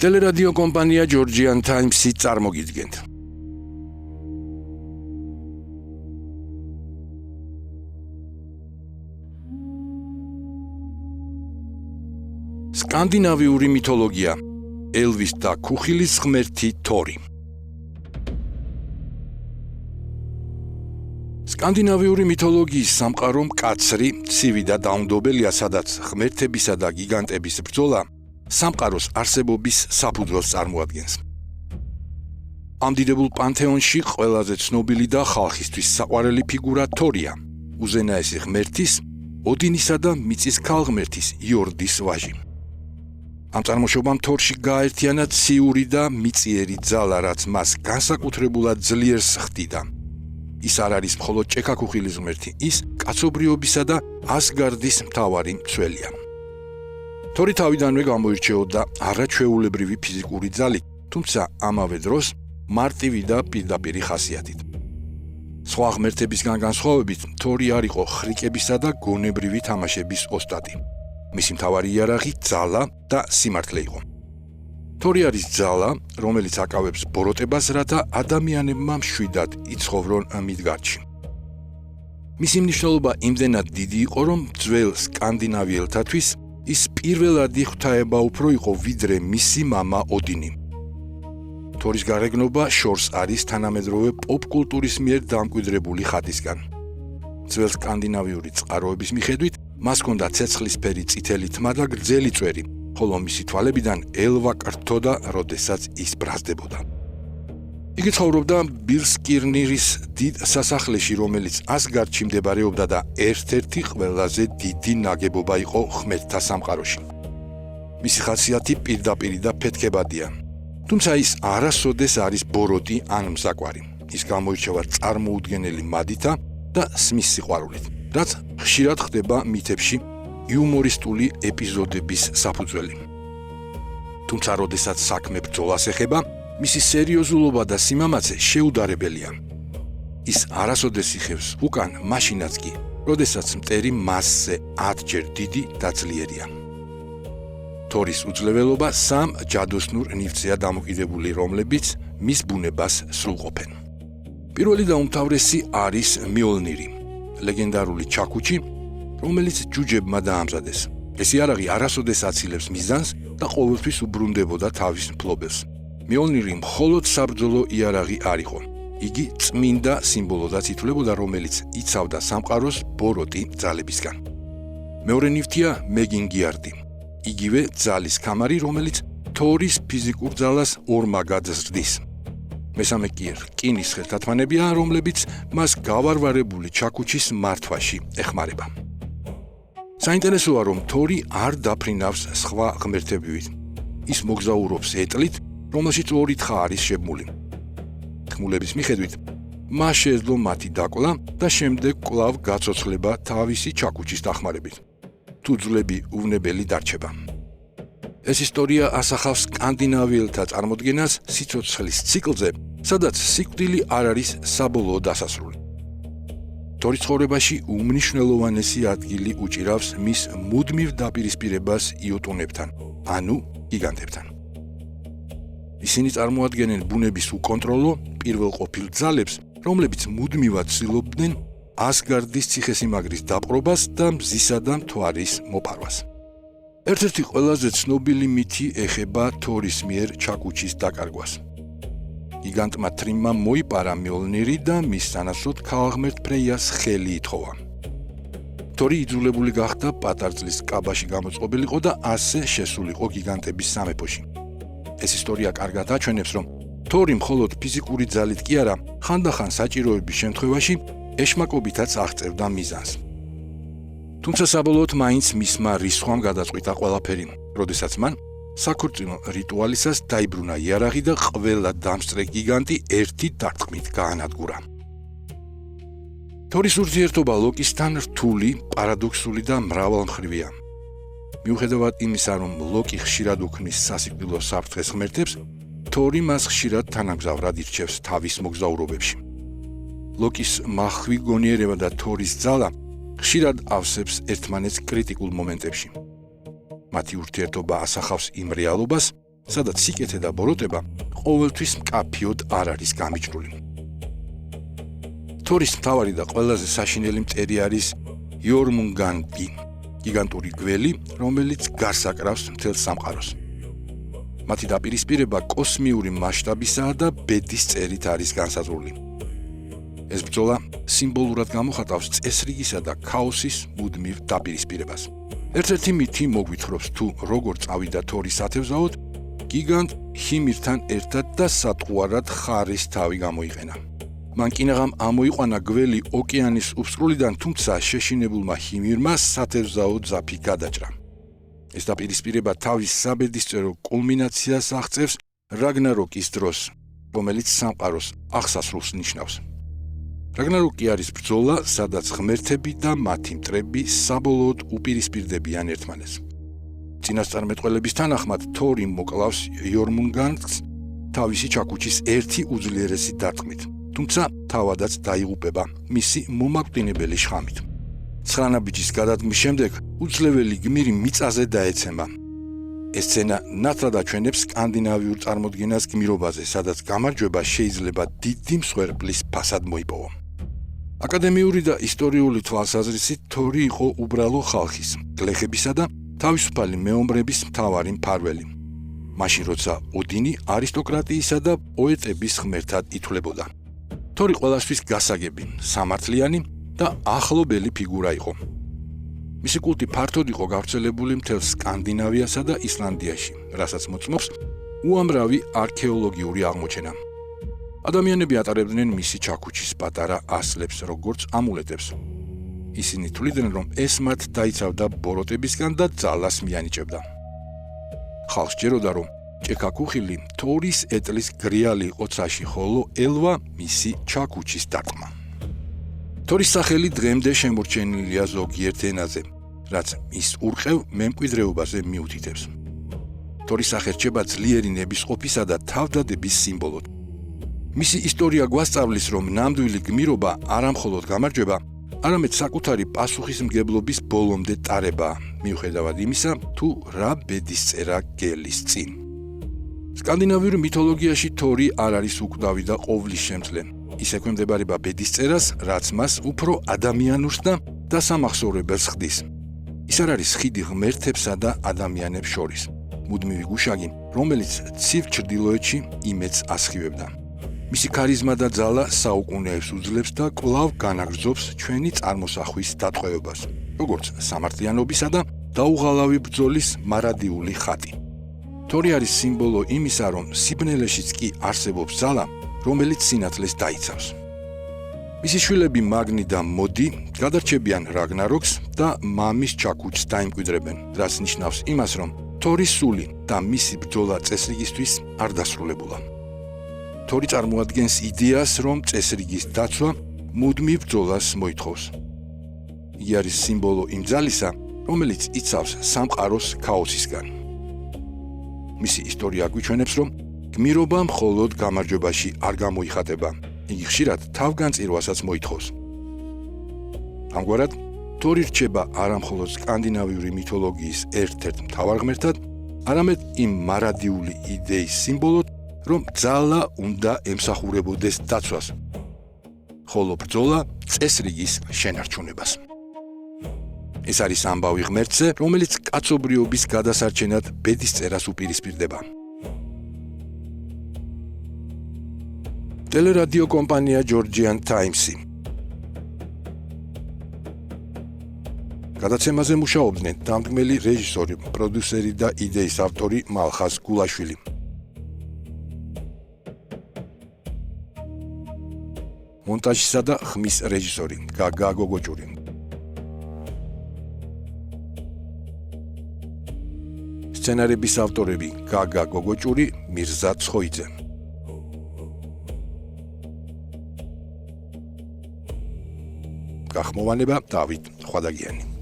Teleradio კომპანია Georgian Times-ი წარმოგიდგენთ. სკანდინავიური მითოლოგია. ელვის და ქუხილის ღმერთი თორი. სკანდინავიური მითოლოგიის სამყარო მკაცრი, ცივი და დაუნდობელია, სადაც ღმერთებისა და გიგანტების ბრძოლა სამყაროს არსებობის საფუძველს წარმოადგენს. ამ დიდებულ პანთეონში ყველაზე ცნობილი და ხალხისთვის საყვარელი ფიგურა თორია, უზენაესი ღმერთის, ოდინისა და მიწის ქალღმერთის იორდის ვაჟი. ამ წარმოშობამ თორში გააერთიანა ციური და მიწიერი ძალა, რაც მას განსაკუთრებულად ძლიერს ხდიდა. ის არ არის მხოლოდ ჭექაქუხილის ღმერთი, ის კაცობრიობისა და ასგარდის მთავარი მცველია. თორი თავიდანვე გამოირჩეოდა არაჩვეულებრივი ფიზიკური ძალით, თუმცა ამავე დროს მარტივი და პირდაპირი ხასიათით. სხვა ღმერთებისგან განსხვავებით, თორი არ იყო ხრიკებისა და გონებრივი თამაშების ოსტატი. მისი მთავარი იარაღი ძალა და სიმართლე იყო. თორი არის ძალა, რომელიც აკავებს ბოროტებას, რათა ადამიანებმა მშვიდად იცხოვრონ მიდგარდში. მისი მნიშვნელობა იმდენად დიდი იყო, რომ ძველ სკანდინავიელთათვის ის პირველადი ღვთაება უფრო იყო, ვიდრე მისი მამა ოდინი. თორის გარეგნობა შორს არის თანამედროვე პოპ-კულტურის მიერ დამკვიდრებული ხატისგან. ძველ სკანდინავიური წყაროების მიხედვით, მას ჰქონდა ცეცხლისფერი წითელი თმა და გრძელი წვერი, ხოლო მისი თვალებიდან ელვა კრთოდა, როდესაც ის ბრაზდებოდა. იგი ცხოვრობდა ბირსკირნირის დიდ სასახლეში, რომელიც ასგარდში მდებარეობდა და ერთ-ერთი ყველაზე დიდი ნაგებობა იყო ღმერთთა სამყაროში. მისი ხასიათი პირდაპირი და ფეთქებადია. თუმცა ის არასოდეს არის ბოროტი ან მზაკვარი. ის გამოირჩევა წარმოუდგენელი მადითა და სმის სიყვარულით, რაც ხშირად ხდება მითებში იუმორისტული ეპიზოდების საფუძველი. თუმცა, როდესაც საქმე ბრძოლას ეხება, მისი სერიოზულობა და სიმამაცე შეუდარებელია. ის არასოდეს იხევს უკან, მაშინაც კი, როდესაც მტერი მასზე 10 ჯერ დიდი და ძლიერია. თორის უძლეველობა სამ ჯადოსნურ ნივთზეა დამოკიდებული, რომლებიც მის ბუნებას სრულყოფენ. პირველი და უმთავრესი არის მიოლნირი, ლეგენდარული ჩაქუჩი, რომელიც ჯუჯებმა დაამზადეს. ეს იარაღი არასოდეს აცილებს მიზანს და ყოველთვის უბრუნდებოდა თავის მფლობელს. მიოლნირი მხოლოდ საბრძოლო იარაღი არ იყო. იგი წმინდა სიმბოლოდაც ითვლებოდა, რომელიც იცავდა სამყაროს ბოროტი ძალებისგან. მეორე ნივთია მეგინგიარდი, იგივე ძალის ქამარი, რომელიც თორის ფიზიკურ ძალას ორმაგად ზრდის. მესამე კი რკინის ხელთათმანებია, რომლებიც მას გავარვარებული ჩაქუჩის მართვაში ეხმარება. საინტერესოა, რომ თორი არ დაფრინავს სხვა ღმერთებივით. ის მოგზაურობს ეტლით, რომელშიც ორი თხა არის შებმული. თქმულების მიხედვით, მას შეეძლო მათი დაკლა და შემდეგ კვლავ გაცოცხლება თავისი ჩაქუჩის დახმარებით. თუ ძვლები უვნებელი დარჩება. ეს ისტორია ასახავს სკანდინავიელთა წარმოდგენას სიცოცხლის ციკლზე, სადაც სიკვდილი არ არის საბოლოო დასასრული. თორის ცხოვრებაში უმნიშვნელოვანესი ადგილი უჭირავს მის მუდმივ დაპირისპირებას იოტუნებთან, ანუ გიგანტებთან. ისინი წარმოადგენენ ბუნების უკონტროლო, პირველყოფილ ძალებს, რომლებიც მუდმივად ცდილობდნენ ასგარდის ციხესიმაგრის დაპყრობას და მზისა და მთვარის მოპარვას. ერთ-ერთი ყველაზე ცნობილი მითი ეხება თორის მიერ ჩაქუჩის დაკარგვას. გიგანტმა თრიმმა მოიპარა მიოლნირი და მის სანაცვლოდ ქალღმერთ ფრეიას ხელი ითხოვა. თორი იძულებული გახდა პატარწლის კაბაში გამოწყობილიყო და ასე შესულიყო გიგანტების სამეფოში. ეს ისტორია კარგად აჩვენებს, რომ თორი მხოლოდ ფიზიკური ძალით კი არა, ხანდახან საჭიროების შემთხვევაში ეშმაკობითაც აღწევდა მიზანს. თუმცა საბოლოოდ მაინც მისმა რისხვამ გადაწყვიტა ყველაფერი, როდესაც მან საქორწინო რიტუალისას დაიბრუნა იარაღი და ყველა დამსწრე გიგანტი ერთი დარტყმით გაანადგურა. თორის ურთიერთობა ლოკისთან რთული, პარადოქსული და მრავალმხრივია. მიუხედავად იმისა, რომ ლოკი ხშირად უქმნის სასიკვდილო საფრთხეს ღმერთებს, თორი მას ხშირად თანამგზავრად ირჩევს თავის მოგზაურობებში. ლოკის მახვი გონიერება და თორის ძალა ხშირად ავსებს ერთმანეთს კრიტიკულ მომენტებში. მათი ურთიერთობა ასახავს იმ რეალობას, სადაც სიკეთე და ბოროტება ყოველთვის მკაფიოდ არ არის გამიჯნული. თორის მთავარი და ყველაზე საშინელი მტერი არის იორმუნგანდი, გიგანტური გველი, რომელიც გარს აკრავს მთელ სამყაროს. მათი დაპირისპირება კოსმიური მასშტაბისაა და ბედის წერით არის განსაზღვრული. ეს ბრძოლა სიმბოლურად გამოხატავს წესრიგისა და ქაოსის მუდმივ დაპირისპირებას. ერთ-ერთი მითი მოგვითხრობს თუ როგორ წავიდა თორის ათევზაოდ, გიგანტ ჰიმირთან ერთად და სატყუარად ხარის თავი გამოიყენა. მან კინაღამ ამოიყვანა გველი ოკეანის უსწრულიდან, თუმცა შეშინებულმა ჰიმირმა სათევზაოდ ძაფი გადაჭრა. ეს დაპირისპირება თავის საბედისწერო კულმინაციას აღწევს რაგნაროკის დროს, რომელიც სამყაროს აღსასრულს ნიშნავს. რაგნაროკი არის ბრძოლა, სადაც ღმერთები და მათი მტრები საბოლოოდ უპირისპირდებიან ერთმანეთს. წინასწარმეტყველების თანახმად თორი მოკლავს იორმუნგანდს თავისი ჩაქუჩის ერთი უძლიერესი დარტყმით, თუმცა თავადაც დაიღუპება მისი მომაკვდინებელი შხამით. 9 ნაბიჯის გადადგმის შემდეგ უძლეველი გმირი მიწაზე დაეცემა. ეს სცენა ნათლად აჩვენებს სკანდინავიურ წარმოდგენას გმირობაზე, სადაც გამარჯვება შეიძლება დიდი მსხვერპლის ფასად მოიპოვო. აკადემიური და ისტორიული თვალსაზრისით თორი იყო უბრალო ხალხის, გლეხებისა და თავისუფალი მეომრების მთავარი მფარველი. მაშინ როცა ოდინი არისტოკრატიისა და პოეტების ღმერთად ითვლებოდა. თორი ყველასთვის გასაგები, სამართლიანი და ახლობელი ფიგურა იყო. მისი კულტი ფართოდ იყო გავრცელებული მთელ სკანდინავიასა და ისლანდიაში, რასაც მოწმობს უამრავი არქეოლოგიური აღმოჩენა. ადამიანები ატარებდნენ მისი ჩაქუჩის პატარა ასლებს, როგორც ამულეტებს. ისინი თვლიდნენ, რომ ეს მათ დაიცავდა ბოროტებისგან და ძალას მიანიჭებდა. ხალხს სჯეროდა, რომ ჭექა-ქუხილი თორის ეტლის გრიალი იყო ცაში, ხოლო ელვა მისი ჩაქუჩის დარტყმა. თორის სახელი დღემდე შემორჩენილია ზოგიერთ ენაზე, რაც მის ურყევ მემკვიდრეობაზე მიუთითებს. თორის სახე რჩება ძლიერი ნებისყოფისა და თავდადების სიმბოლოდ. მისი ისტორია გვასწავლის, რომ ნამდვილი გმირობა არამხოლოდ გამარჯვება, არამედ საკუთარი პასუხისმგებლობის ბოლომდე ტარება, მიუხედავად იმისა, თუ რა ბედისწერა გელის წინ. სკანდინავიურ მითოლოგიაში თორი არ არის უკვდავი და ყოვლის შემძლე. ის ექვემდებარება ბედისწერას, რაც მას უფრო ადამიანურს და დასამახსოვრებელს ხდის. ის არ არის ხიდი ღმერთებსა და ადამიანებს შორის, მუდმივი გუშაგი, რომელიც ცივ ჩრდილოეთში იმედს ასხივებდა. მისი ქარიზმა და ძალა საუკუნეებს უძლებს და კვლავ განაგრძობს ჩვენი წარმოსახვის დატყვევებას, როგორც სამართლიანობისა და დაუღალავი ბრძოლის მარადიული ხატი. თორი არის სიმბოლო იმისა, რომ სიბნელეშიც კი არსებობს ძალა, რომელიც სინათლეს დაიცავს. მისი შვილები მაგნი და მოდი გადარჩებიან რაგნაროქს და მამის ჩაქუჩს დაიმკვიდრებენ, რაც ნიშნავს იმას, რომ თორის სული და მისი ბრძოლა წესრიგისთვის არ დასრულებულა. თორი წარმოადგენს იდეას, რომ წესრიგის დაცვა მუდმივ ბრძოლას მოითხოვს. იგი არის სიმბოლო იმ ძალისა, რომელიც იცავს სამყაროს ქაოსისგან. მისი ისტორია გვიჩვენებს, რომ გმირობა მხოლოდ გამარჯვებაში არ გამოიხატება, იგი ხშირად თავგანწირვასაც მოითხოვს. ამგვარად, თორი რჩება არამხოლოდ სკანდინავიური მითოლოგიის ერთ-ერთ მთავარ ღმერთად, არამედ იმ მარადიული იდეის სიმბოლოდ, რომ ძალა უნდა ემსახურებოდეს დაცვას, ხოლო ბრძოლა წესრიგის შენარჩუნებას. ეს არის ამბავი ღმერთზე, რომელიც კაცობრიობის გადასარჩენად ბედისწერას უპირისპირდება. ტელერადიო კომპანია Georgian Times-ი. გადაცემაზე მუშაობდნენ დამდგმელი რეჟისორი, პროდიუსერი და იდეის ავტორი მალხაზ გულაშვილი. მონტაჟისა და ხმის რეჟისორი გაგა გოგოჭური. სცენარების ავტორები გაგა გოგოჭური, მირზა ცხოიძე. გახმოვანება დავით ხვადაგიანი.